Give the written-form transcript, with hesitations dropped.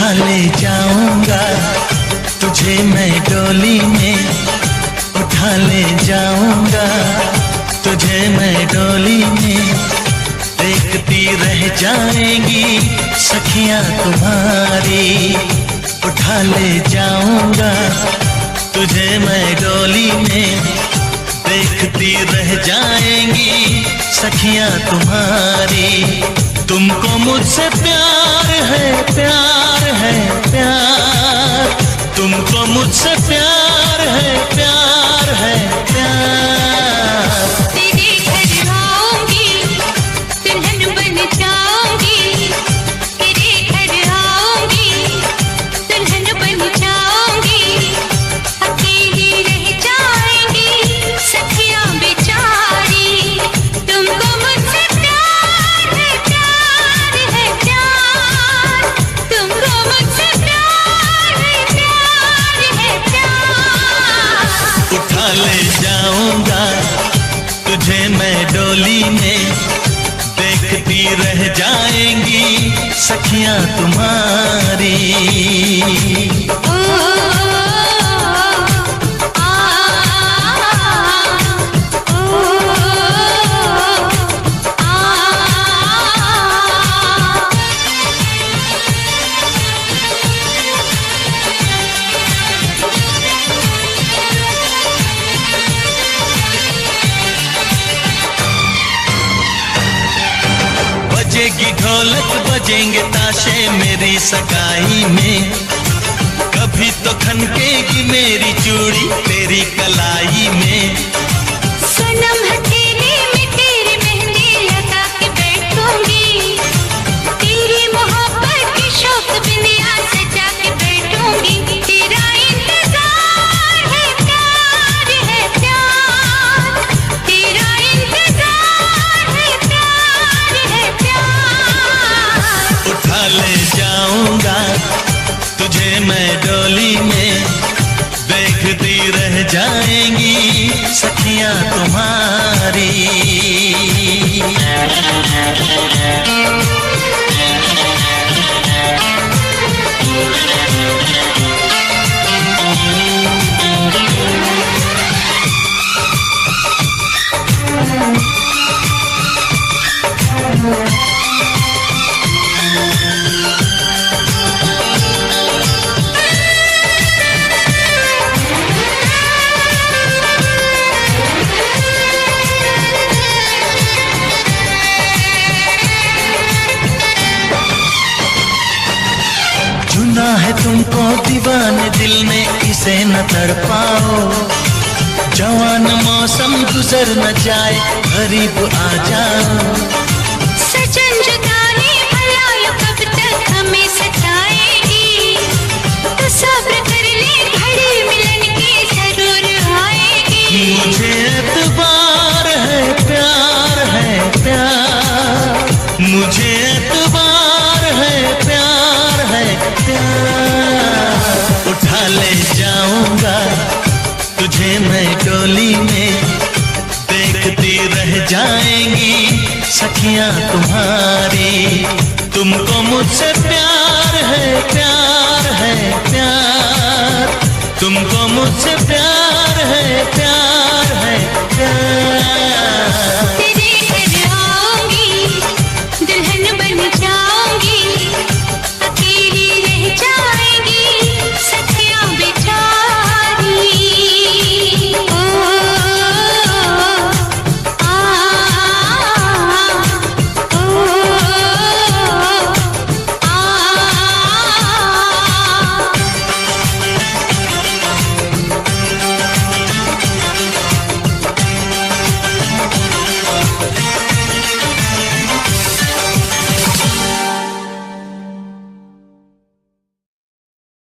उठा ले जाऊंगा तुझे मैं डोली में, उठा ले जाऊंगा तुझे मैं डोली में। देखती रह जाएंगी सखियां तुम्हारी, उठा ले जाऊंगा तुझे मैं डोली में। देखती रह जाएंगी सखियां तुम्हारी। तुमको मुझसे प्यार है, प्यार है, प्यार। तुमको मुझसे प्यार है, प्यार है, प्यार। तेरे घर आऊंगी, दुल्हन बन जाऊंगी। तेरे घर आऊंगी, दुल्हन बन जाऊंगी। अकेली रह जाएंगी सखियां बेचारी। तुमको मुझसे प्यार है, प्यार है, प्यार। तुमको मुझसे प्यार है, प्यार है, प्यार। उठा ले जाऊंगा तुझे मैं डोली में। देखती रह जाएंगी सखियां तुम्हारी। बजेगी ढोलक बजेंगे ताशे मेरी सगाई में। कभी तो खनकेगी मेरी चूड़ी तेरी कलाई में। सनम हथेली में तेरी मेहंदी लगा के बैठूंगी। तेरी मोहब्बत की शौक बिंदिया सजा के बैठूंगी। तेरा इंतजार है, प्यार है, प्यार। तेरा इंतजार है, प्यार है, प्यार। उठा ले जाऊंगा तुझे मैं डोली में। देखती रह जाएंगी सखियां तुम्हारी। चुना है तुमको दीवाने दिल ने, इसे न तड़पाओ। जवान मौसम गुजर न जाए, करीब आ जाओ। सजन जुदाई भला यो कब तक हमें सताएगी। तो सब्र कर ले, घड़ी मिलन की जरूर आएगी। मुझे एतबार है, प्यार है, प्यार। मुझे एतबार है, प्यार है, प्यार। उठा ले जाऊंगा तुझे मैं डोली में। देखती रह जाएंगी सखियां तुम्हारी। तुमको मुझसे प्यार है, प्यार है, प्यार। तुमको मुझसे प्यार है, प्यार।